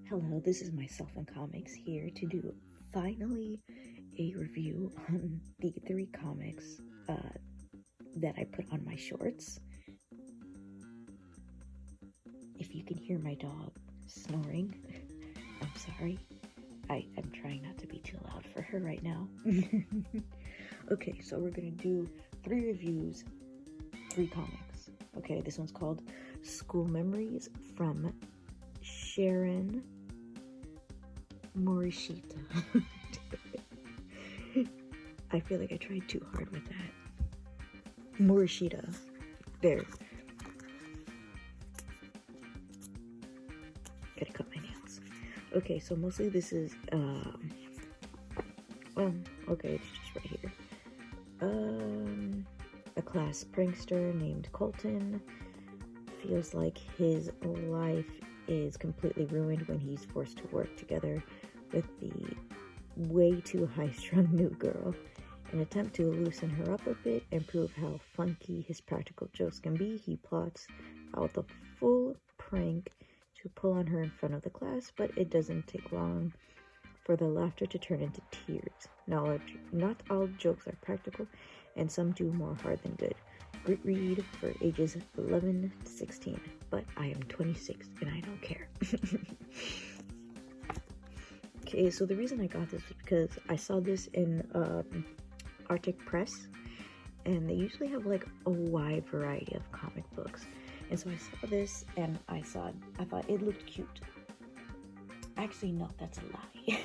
Hello, this is myself and comics here to do finally a review on the 3 comics that I put on my shorts. If you can hear my dog snoring, I'm sorry. I'm trying not to be too loud for her right now. Okay, so we're gonna do 3 reviews, 3 comics. Okay, this one's called School Memories from Sharean, Morishita. I feel like I tried too hard with that. Morishita. There. Gotta cut my nails. Okay, so mostly this is, okay, it's just right here. A class prankster named Colton feels like his life is completely ruined when he's forced to work together with the way too high-strung new girl. In an attempt to loosen her up a bit and prove how funky his practical jokes can be, he plots out the full prank to pull on her in front of the class, but it doesn't take long for the laughter to turn into tears. Now, not all jokes are practical, and some do more harm than good. Great read for ages 11 to 16, but I am 26 and I don't care. Okay, so the reason I got this was because I saw this in Arctic Press, and they usually have like a wide variety of comic books. And so I saw this and I thought it looked cute. Actually, no, that's a lie.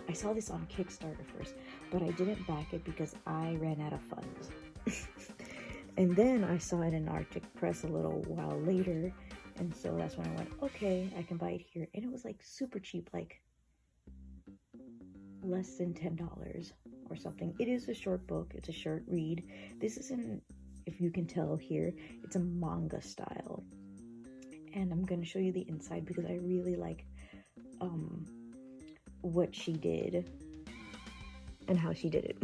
I saw this on Kickstarter first, but I didn't back it because I ran out of funds. And then I saw it in Arctic Press a little while later, and so that's when I went, okay, I can buy it here. And it was like super cheap, like less than $10 or something. It is a short book, it's a short read. This isn't, if you can tell here, it's a manga style. And I'm gonna show you the inside because I really like what she did and how she did it.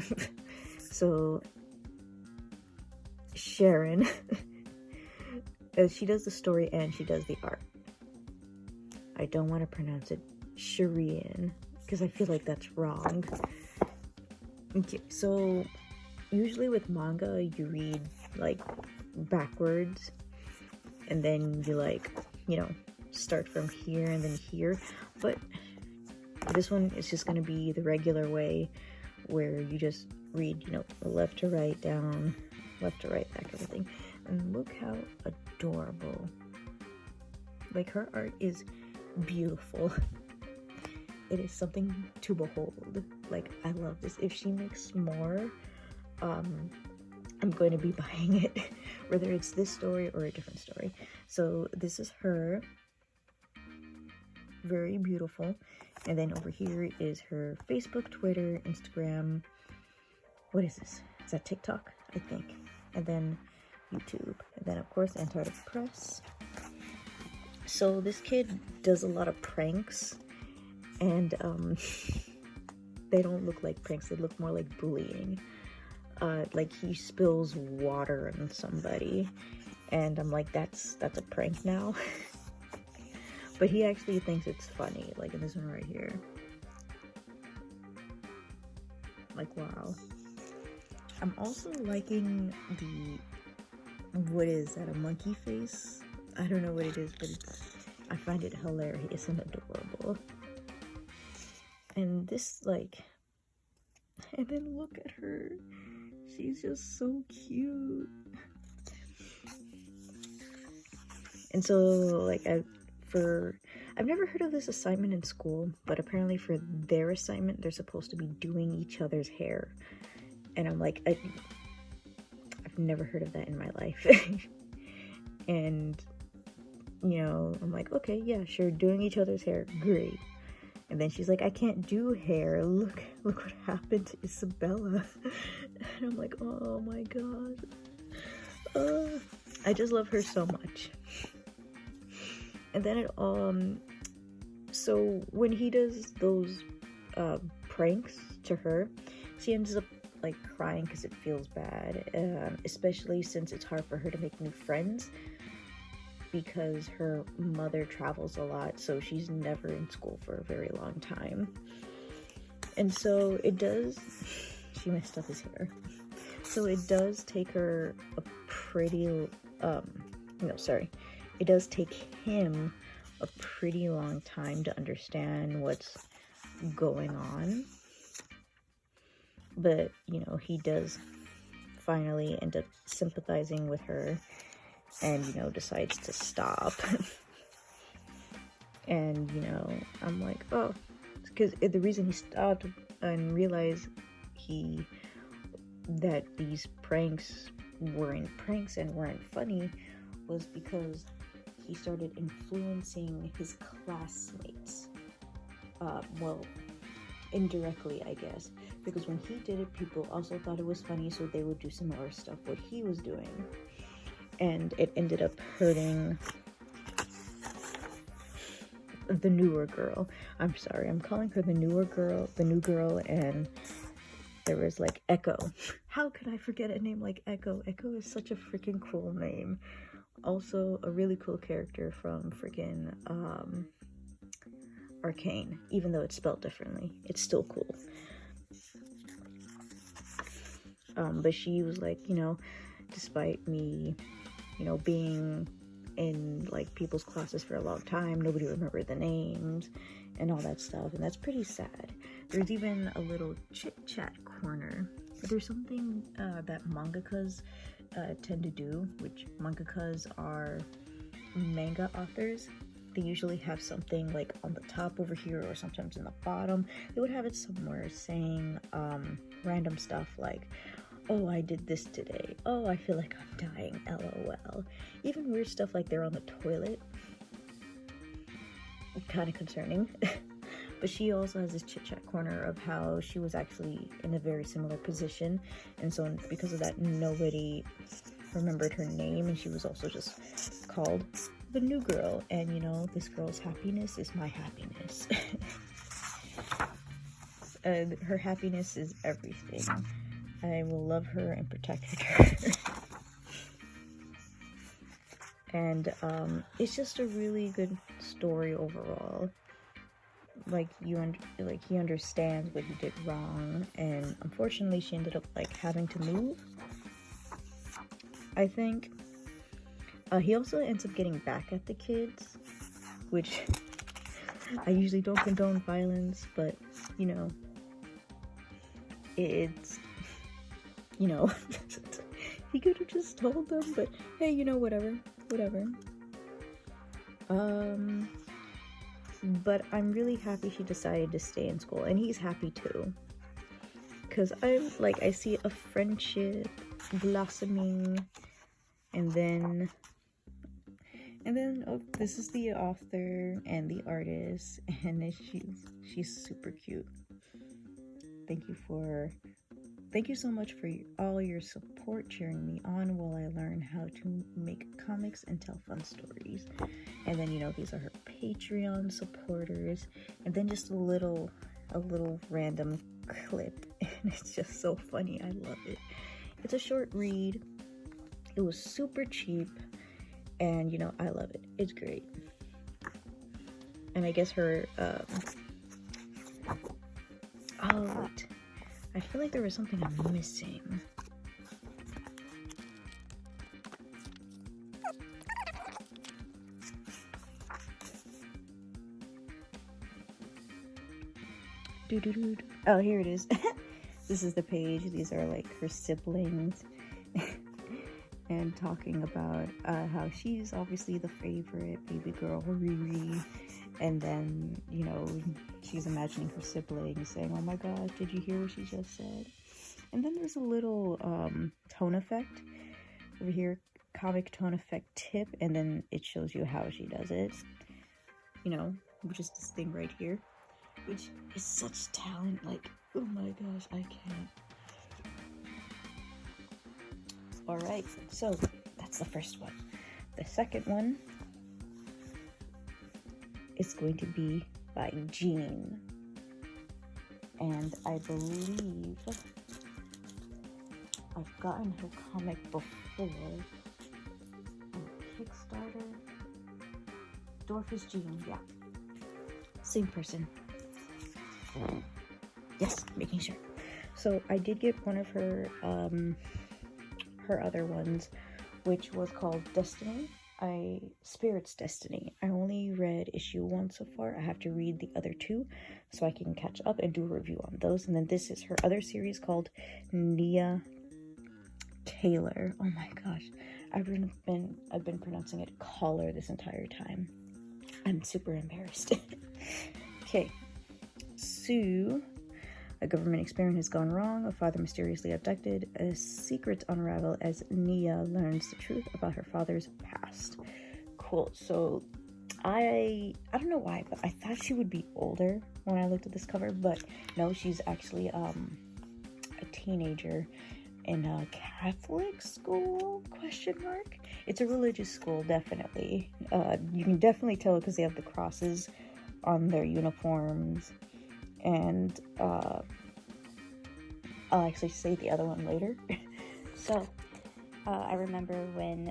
So Sharean, she does the story and she does the art. I don't want to pronounce it Sharean because I feel like that's wrong. Okay, so usually with manga you read like backwards and then you like, you know, start from here and then here, but this one is just going to be the regular way where you just read, you know, left to right, down, left to right, back, everything. And look how adorable. Like, her art is beautiful. It is something to behold. Like, I love this. If she makes more, I'm going to be buying it, whether it's this story or a different story. So this is her. Very beautiful. And then over here is her Facebook, Twitter, Instagram. What is this? Is that TikTok? I think. And then YouTube. And then, of course, Antarctic Press. So this kid does a lot of pranks. And they don't look like pranks. They look more like bullying. Like he spills water on somebody. And I'm like, that's a prank now. But he actually thinks it's funny, like in this one right here. Like, wow. I'm also liking the, what is that, a monkey face? I don't know what it is, but I find it hilarious and adorable. And this, like, and then look at her. She's just so cute. And so, like, I've never heard of this assignment in school, but apparently for their assignment, they're supposed to be doing each other's hair. And I'm like, I've never heard of that in my life. And, you know, I'm like, okay, yeah, sure, doing each other's hair, great. And then she's like, I can't do hair. Look what happened to Isabella. And I'm like, oh my god. I just love her so much. And then it, so when he does those pranks to her, she ends up like crying because it feels bad, especially since it's hard for her to make new friends. because her mother travels a lot, so she's never in school for a very long time. And so it does, she messed up his hair. So it does take her a pretty, it does take him a pretty long time to understand what's going on. But, you know, he does finally end up sympathizing with her and, you know, decides to stop. And, you know, I'm like, oh, because the reason he stopped and realized that these pranks weren't pranks and weren't funny was because he started influencing his classmates. Well, indirectly, I guess, because when he did it, people also thought it was funny, so they would do similar stuff what he was doing, and it ended up hurting the newer girl. I'm sorry, I'm calling her the new girl, and there was like Echo. How could I forget a name like Echo? Echo is such a freaking cool name. Also a really cool character from freaking Arcane, even though it's spelled differently. It's still cool. But she was like, you know, despite me, you know, being in like people's classes for a long time, nobody remembered the names and all that stuff, and that's pretty sad. There's even a little chit-chat corner. There's something that mangakas tend to do, which mangakas are manga authors. They usually have something like on the top over here or sometimes in the bottom. They would have it somewhere saying random stuff like, oh, I did this today. Oh, I feel like I'm dying, LOL. Even weird stuff like they're on the toilet. Kind of concerning. But she also has this chit-chat corner of how she was actually in a very similar position, and so because of that, nobody remembered her name, and she was also just called the new girl. And you know, this girl's happiness is my happiness. Her happiness is everything. I will love her and protect her. And it's just a really good story overall. Like he understands what he did wrong, and unfortunately she ended up like having to move, I think. He also ends up getting back at the kids, which I usually don't condone violence, but you know, it's, you know, he could have just told them, but hey, you know, whatever. But I'm really happy she decided to stay in school, and he's happy too, because I see a friendship blossoming. And then oh, this is the author and the artist, and she's super cute. Thank you so much for all your support, cheering me on while I learn how to make comics and tell fun stories. And then, you know, these are her Patreon supporters, and then just a little random clip, and it's just so funny. I love it. It's a short read. It was super cheap, and you know, I love it. It's great. And I guess her oh wait, I feel like there was something I'm missing. Oh, here it is. This is the page. These are like her siblings. And talking about how she's obviously the favorite baby girl, Riri. And then, you know, she's imagining her siblings saying, oh my gosh, did you hear what she just said? And then there's a little tone effect over here, comic tone effect tip, and then it shows you how she does it. You know, which is this thing right here, which is such talent. Like, oh my gosh, I can't. Alright, so that's the first one. The second one is going to be by Jean. And I believe I've gotten her comic before on Kickstarter. Dorphise Jean, yeah. Same person. Yes, making sure. So I did get one of her other ones, which was called Destiny. Spirit's Destiny. I only read issue 1 so far. I have to read the other 2 so I can catch up and do a review on those. And then this is her other series called Nia Caler. Oh my gosh. I've been pronouncing it Caller this entire time. I'm super embarrassed. Okay. So, a government experiment has gone wrong, a father mysteriously abducted, a secret unravel as Nia learns the truth about her father's past. Cool. So I don't know why, but I thought she would be older when I looked at this cover, but no, she's actually a teenager in a Catholic school, ? It's a religious school, definitely. You can definitely tell because they have the crosses on their uniforms, and I'll actually say the other one later. So, I remember when,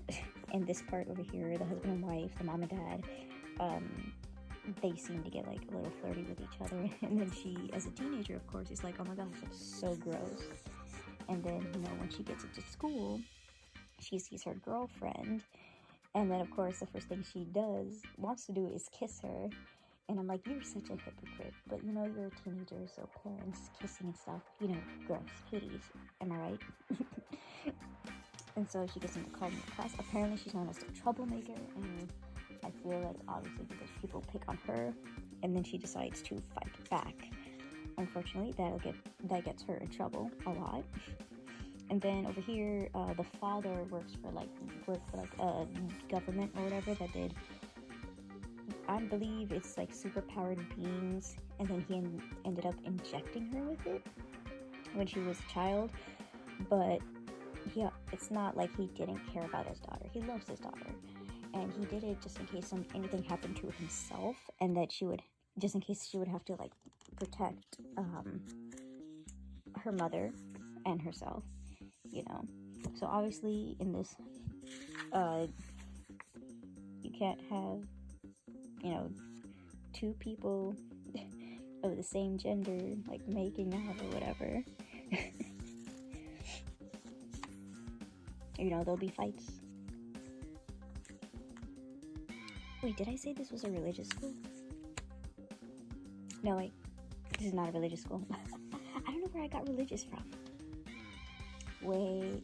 in this part over here, the husband and wife, the mom and dad, they seem to get, like, a little flirty with each other, and then she, as a teenager, of course, is like, oh my gosh, that's so gross. And then, you know, when she gets into school, she sees her girlfriend, and then, of course, the first thing she wants to do is kiss her. And I'm like, you're such a hypocrite. But, you know, you're a teenager, so parents kissing and stuff, you know, gross, Hades. Am I right? And so she gets into class. Apparently, she's known as the troublemaker. And I feel like, obviously, because people pick on her. And then she decides to fight back. Unfortunately, that gets her in trouble a lot. And then over here, the father worked for a government or whatever that did, I believe it's like superpowered beings, and then he ended up injecting her with it when she was a child. But yeah, it's not like he didn't care about his daughter. He loves his daughter, and he did it just in case anything happened to himself, and that just in case she would have to like protect her mother and herself, you know. So obviously in this, you can't have, you know, 2 people of the same gender, like, making out or whatever. You know, there'll be fights. Wait, did I say this was a religious school? No, wait. This is not a religious school. I don't know where I got religious from. Wait.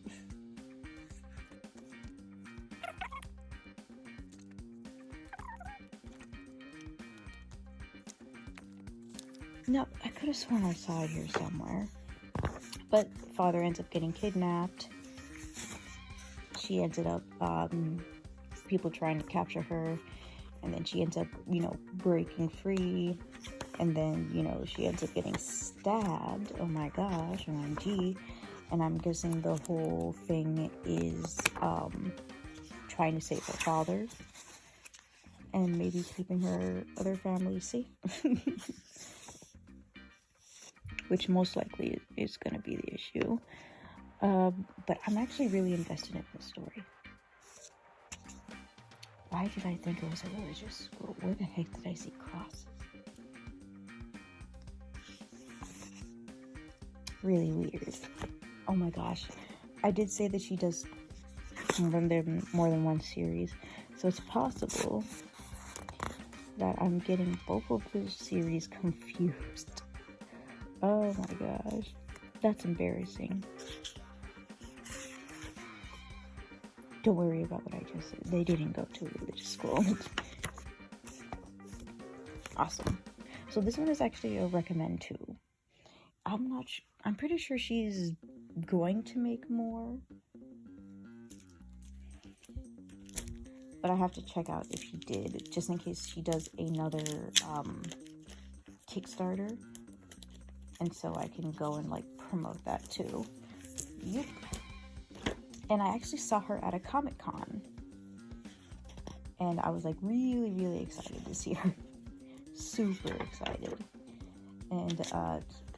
No, I could have sworn I saw it here somewhere. But father ends up getting kidnapped. She ended up, people trying to capture her. And then she ends up, you know, breaking free. And then, you know, she ends up getting stabbed. Oh my gosh, OMG. And I'm guessing the whole thing is, trying to save her father. And maybe keeping her other family safe. Which most likely is going to be the issue. But I'm actually really invested in this story. Why did I think it was a religious school? Where the heck did I see crosses? Really weird. Oh my gosh. I did say that she does more than one series. So it's possible that I'm getting both of the series confused. Oh my gosh. That's embarrassing. Don't worry about what I just said. They didn't go to a religious school. Awesome. So this one is actually a recommend too. I'm pretty sure she's going to make more. But I have to check out if she did, just in case she does another Kickstarter. And so I can go and like promote that too. Yep. And I actually saw her at a Comic-Con. And I was like really, really excited to see her. Super excited. And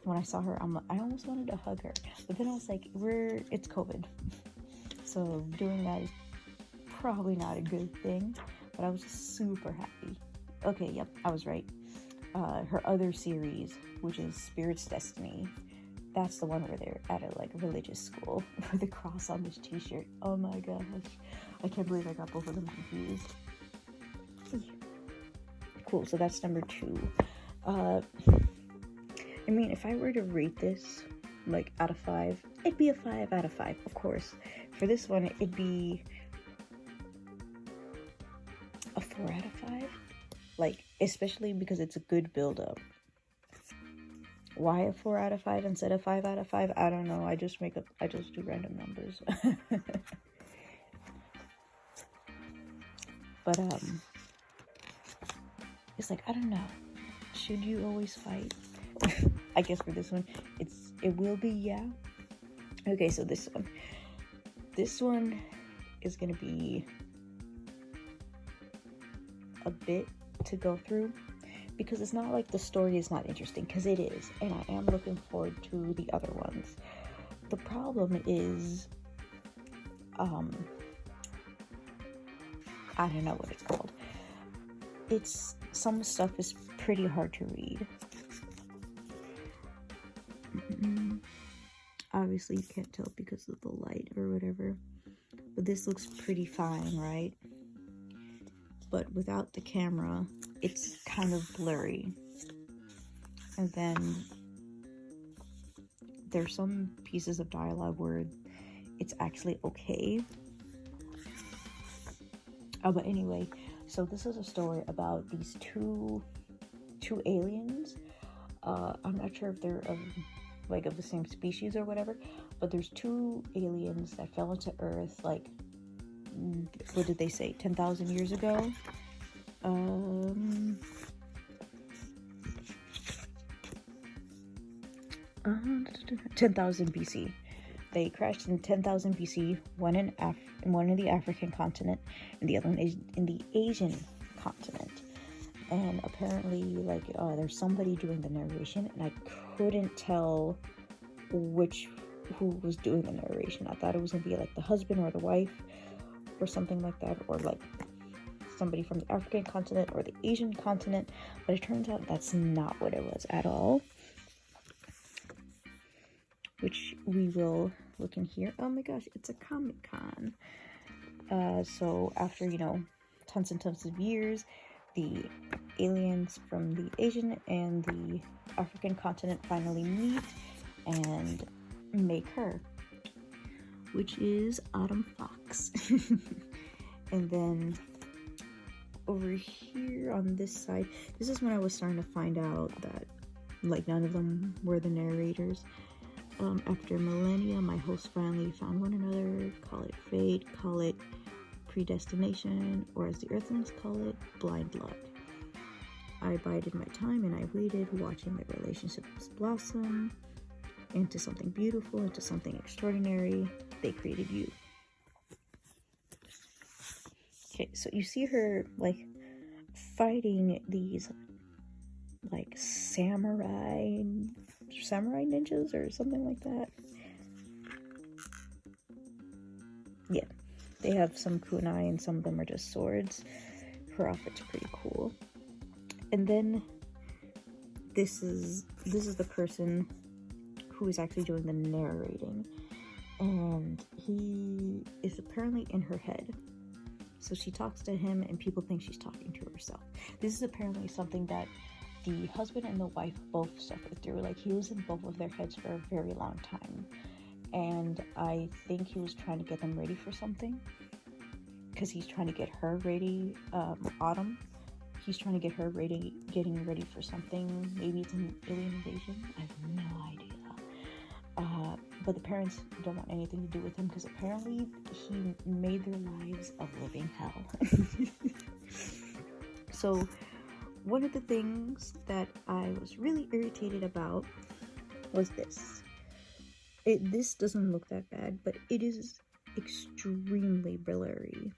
when I saw her, I almost wanted to hug her. But then I was like, it's COVID. So doing that is probably not a good thing. But I was just super happy. okay, yep, I was right. Her other series, which is Spirit's Destiny, that's the one where they're at a like religious school with the cross on this t-shirt. Oh my gosh, I can't believe I got both of them confused. Cool, so that's number 2. I mean, if I were to rate this like out of 5, it'd be a 5 out of 5, of course. For this one, it'd be a 4 out of 5, like, especially because it's a good build-up. Why a 4 out of 5 instead of 5 out of 5? I don't know. I just do random numbers. But it's like, I don't know. Should you always fight? I guess for this one, it will be, yeah. Okay, so this one is gonna be a bit to go through, because it's not like the story is not interesting, because it is, and I am looking forward to the other ones. The problem is, I don't know what it's called. Some stuff is pretty hard to read. Obviously you can't tell because of the light or whatever, but this looks pretty fine, right? But without the camera, it's kind of blurry. And then there's some pieces of dialogue where it's actually okay. But anyway, so this is a story about these two aliens. I'm not sure if they're of the same species or whatever, but there's 2 aliens that fell into Earth, like, what did they say, 10,000 years ago? 10,000 BC. They crashed in 10,000 BC, one in the African continent, and the other one is in the Asian continent. And apparently, like, there's somebody doing the narration, and I couldn't tell who was doing the narration. I thought it was gonna be like the husband or the wife or something like that, or like somebody from the African continent or the Asian continent, but it turns out that's not what it was at all, which we will look in here. Oh my gosh, it's a Comic-Con. So after, tons and tons of years, the aliens from the Asian and the African continent finally meet and make her, which is Autumn Fox. And then over here on this side, this is when I was starting to find out that, like, none of them were the narrators. After millennia, my hosts finally found one another. Call it fate, call it predestination, or as the Earthlings call it, blind luck. I bided my time and I waited, watching their relationships blossom into something beautiful, into something extraordinary. They created you. Okay, so you see her, like, fighting these, like, samurai ninjas or something like that. Yeah, they have some kunai and some of them are just swords. Her outfit's pretty cool. And then this is the person who is actually doing the narrating, and he is apparently in her head. So she talks to him and people think she's talking to herself. This is apparently something that the husband and the wife both suffered through. Like, he was in both of their heads for a very long time. And I think he was trying to get them ready for something. Because he's trying to get her ready, Autumn. He's trying to get her getting ready for something. Maybe it's an alien invasion. I have no idea. But the parents don't want anything to do with him because apparently he made their lives a living hell. So one of the things that I was really irritated about was this. This doesn't look that bad, but it is extremely blurry.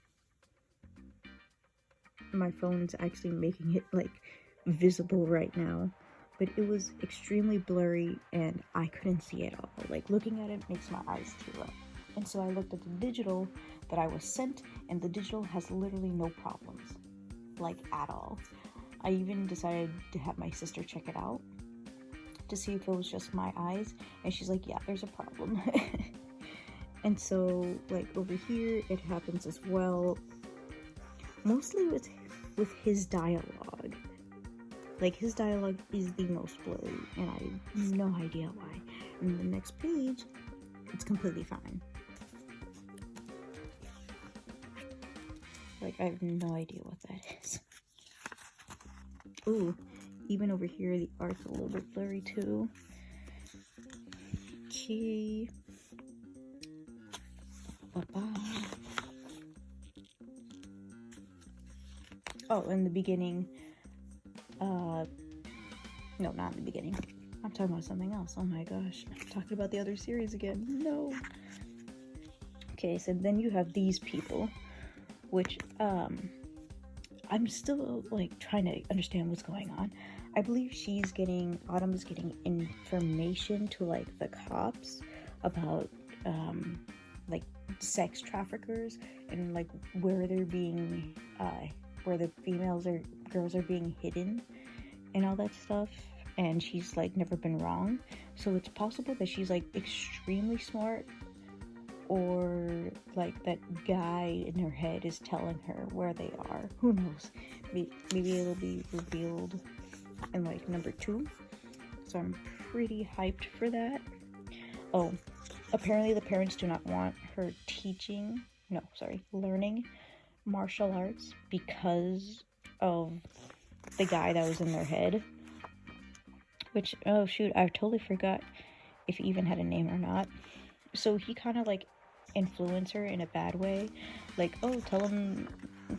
My phone's actually making it, like, visible right now. But it was extremely blurry and I couldn't see it all. Like, looking at it makes my eyes tear up. And so I looked at the digital that I was sent, and the digital has literally no problems. Like, at all. I even decided to have my sister check it out to see if it was just my eyes, and she's like, yeah, there's a problem. And so, like, over here, it happens as well, mostly with his dialogue. Like, his dialogue is the most blurry, and I have no idea why. And the next page, it's completely fine. Like, I have no idea what that is. Ooh, even over here, the art's a little bit blurry too. Okay. Oh, in the beginning, no, not in the beginning. I'm talking about something else. Oh my gosh, I'm talking about the other series again. No. Okay, so then you have these people, which, I'm still, like, trying to understand what's going on. I believe Autumn is getting information to, like, the cops about, like, sex traffickers and, like, where they're being, where the girls are being hidden and all that stuff. And she's, like, never been wrong. So it's possible that she's, like, extremely smart, or, like, that guy in her head is telling her where they are. Who knows? Maybe it'll be revealed in, like, number 2. So I'm pretty hyped for that. Oh, apparently the parents do not want her learning martial arts because of the guy that was in their head. Which, oh shoot, I totally forgot if he even had a name or not. So he kind of, like, influenced her in a bad way. Like, oh, tell him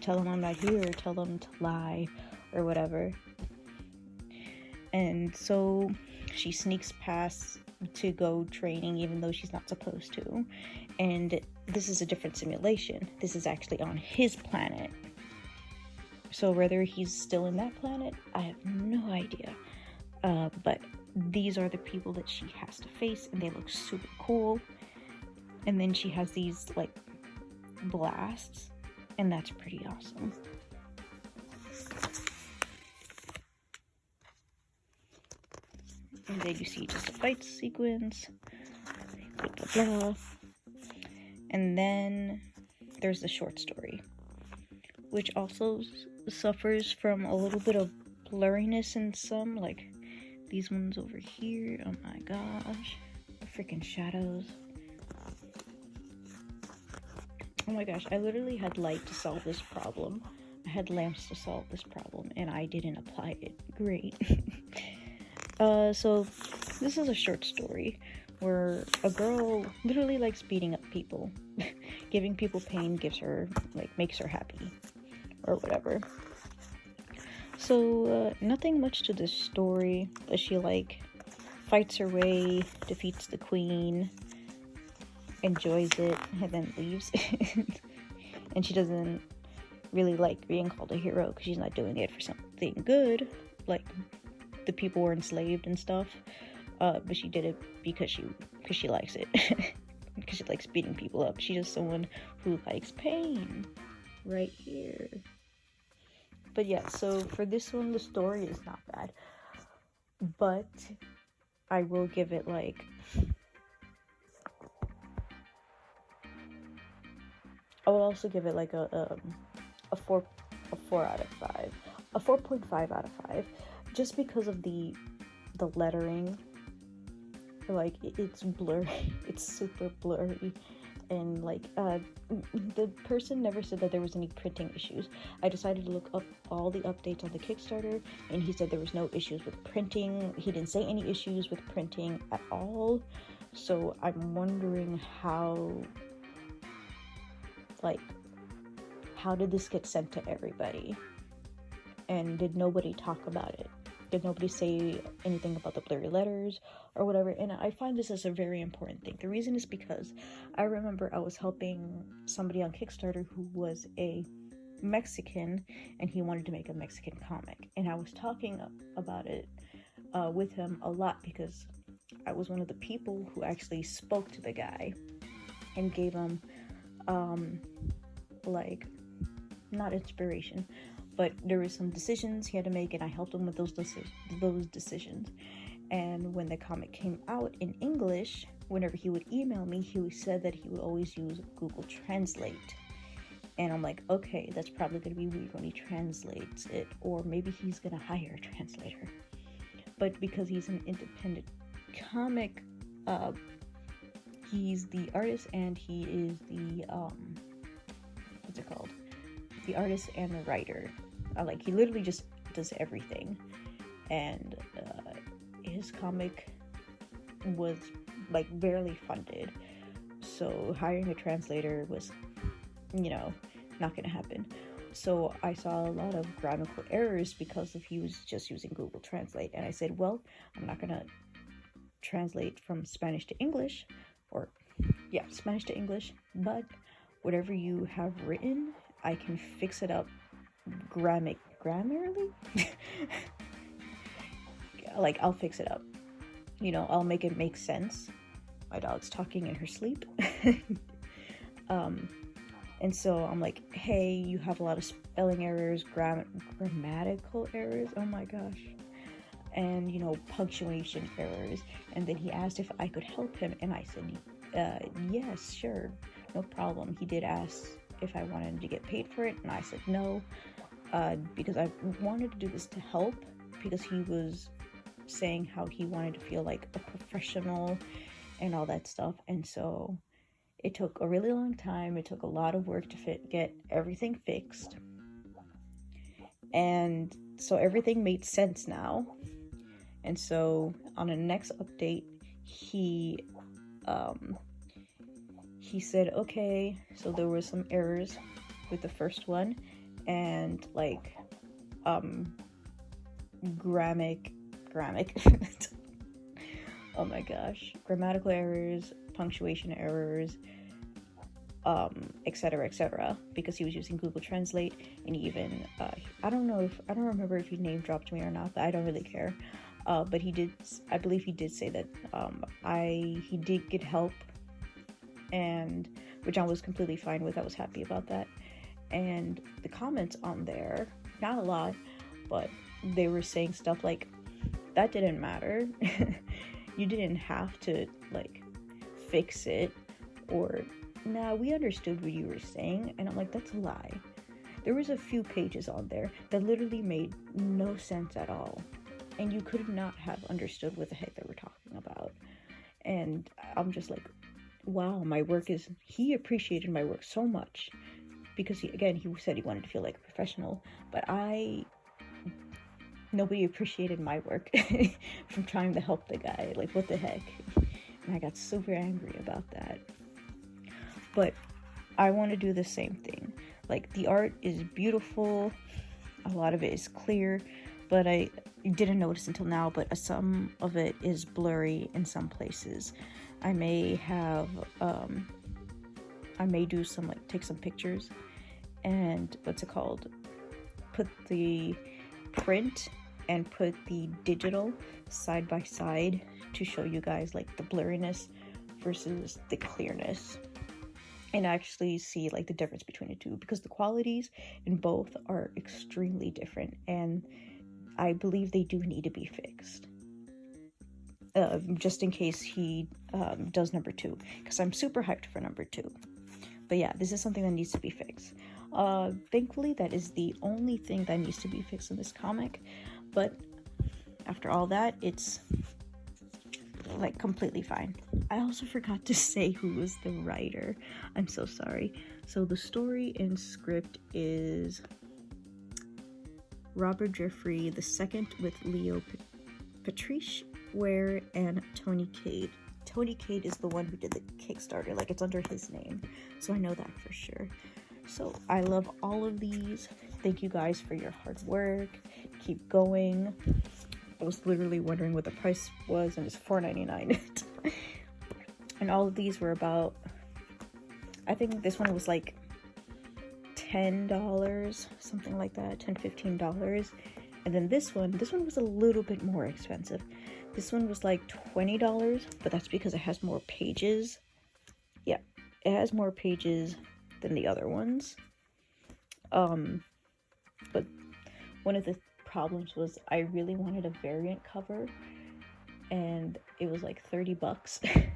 I'm not here, tell him to lie, or whatever. And so she sneaks past to go training even though she's not supposed to. And this is a different simulation. This is actually on his planet. So whether he's still in that planet, I have no idea. But these are the people that she has to face, and they look super cool. And then she has these, like, blasts, and that's pretty awesome. And then you see just a fight sequence, blah, blah, blah. And then there's the short story, which also suffers from a little bit of blurriness in some, like these ones over here. Oh my gosh, the freaking shadows. Oh my gosh, I literally had light to solve this problem. I had lamps to solve this problem, and I didn't apply it. Great. So this is a short story where a girl literally likes beating up people. Giving people pain makes her happy, or whatever. So, nothing much to this story, but she, like, fights her way, defeats the queen, enjoys it, and then leaves. And she doesn't really like being called a hero because she's not doing it for something good, like the people were enslaved and stuff. But she did it because she likes it. Because she likes beating people up. She's just someone who likes pain. Right here. But yeah, so for this one, the story is not bad. But I will give it, like, I will also give it, like, a 4 out of 5. A 4.5 out of 5. Just because of the lettering. Like, it's blurry. It's super blurry. And, like, the person never said that there was any printing issues. I decided to look up all the updates on the Kickstarter, and he said there was no issues with printing. He didn't say any issues with printing at all. So I'm wondering how did this get sent to everybody? And did nobody talk about it? Did nobody say anything about the blurry letters or whatever? And I find this as a very important thing. The reason is because I remember I was helping somebody on Kickstarter who was a Mexican, and he wanted to make a Mexican comic. And I was talking about it with him a lot because I was one of the people who actually spoke to the guy and gave him, like, not inspiration, but there were some decisions he had to make, and I helped him with those decisions. And when the comic came out in English, whenever he would email me, he said that he would always use Google Translate. And I'm like, okay, that's probably going to be weird when he translates it, or maybe he's going to hire a translator. But because he's an independent comic, he's the artist, and he is the, what's it called? The artist and the writer. Like, he literally just does everything. And his comic was, like, barely funded. So hiring a translator was, you know, not gonna happen. So I saw a lot of grammatical errors because he was just using Google Translate. And I said, well, I'm not gonna translate from Spanish to English, or yeah, Spanish to English, but whatever you have written, I can fix it up grammarly. Like, I'll fix it up, you know, I'll make it make sense. My dog's talking in her sleep. And so I'm like, hey, you have a lot of spelling errors, grammatical errors, oh my gosh, and, you know, punctuation errors. And then he asked if I could help him, and I said, yes, sure, no problem. He did ask if I wanted to get paid for it, and I said no, because I wanted to do this to help, because he was saying how he wanted to feel like a professional and all that stuff. And so it took a really long time. It took a lot of work to get everything fixed. And so everything made sense now. And so on the next update, he said, okay, so there were some errors with the first one, and like oh my gosh, grammatical errors, punctuation errors, etc., because he was using Google Translate. And even I don't remember if he name dropped me or not, but I don't really care. But I believe he did say that he did get help, and which I was completely fine with. I was happy about that. And the comments on there, not a lot, but they were saying stuff like, that didn't matter. You didn't have to, like, fix it, or, nah, we understood what you were saying. And I'm like, that's a lie. There was a few pages on there that literally made no sense at all, and you could not have understood what the heck they were talking about. And I'm just like, wow, he appreciated my work so much, because he said he wanted to feel like a professional, but nobody appreciated my work from trying to help the guy. Like, what the heck? And I got super angry about that. But I want to do the same thing. Like, the art is beautiful, a lot of it is clear, but I didn't notice until now, but some of it is blurry in some places. I may do some, like, take some pictures and put the print and put the digital side by side to show you guys, like, the blurriness versus the clearness, and actually see, like, the difference between the two, because the qualities in both are extremely different, and I believe they do need to be fixed, just in case he does number 2, because I'm super hyped for number 2. But yeah, this is something that needs to be fixed. Thankfully, that is the only thing that needs to be fixed in this comic, but after all that, it's, like, completely fine. I also forgot to say who was the writer. I'm so sorry. So the story and script is Robert Jeffrey II with Leo Patrice Ware and Tony Cade. Tony Cade is the one who did the Kickstarter. Like, it's under his name, so I know that for sure. So I love all of these. Thank you guys for your hard work. Keep going. I was literally wondering what the price was, and it's $4.99. And all of these were about, I think this one was like $10, something like that, $10-15. And then this one was a little bit more expensive. This one was like $20, but that's because it has more pages. Yeah, it has more pages than the other ones. But one of the problems was I really wanted a variant cover, and it was like $30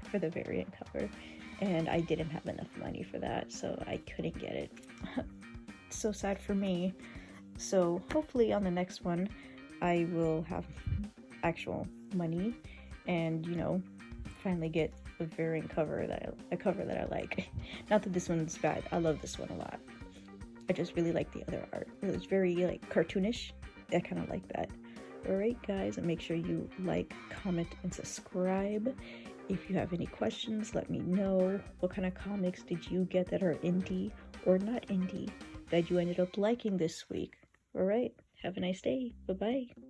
for the variant cover, and I didn't have enough money for that, so I couldn't get it. So sad for me. So hopefully on the next one I will have actual money and, you know, finally get a variant cover a cover that I like. Not that this one's bad, I love this one a lot. I just really like the other art. It was very like cartoonish. I kind of like that. Alright guys, make sure you like, comment, and subscribe. If you have any questions, let me know. What kind of comics did you get that are indie or not indie that you ended up liking this week? Alright, have a nice day. Bye-bye.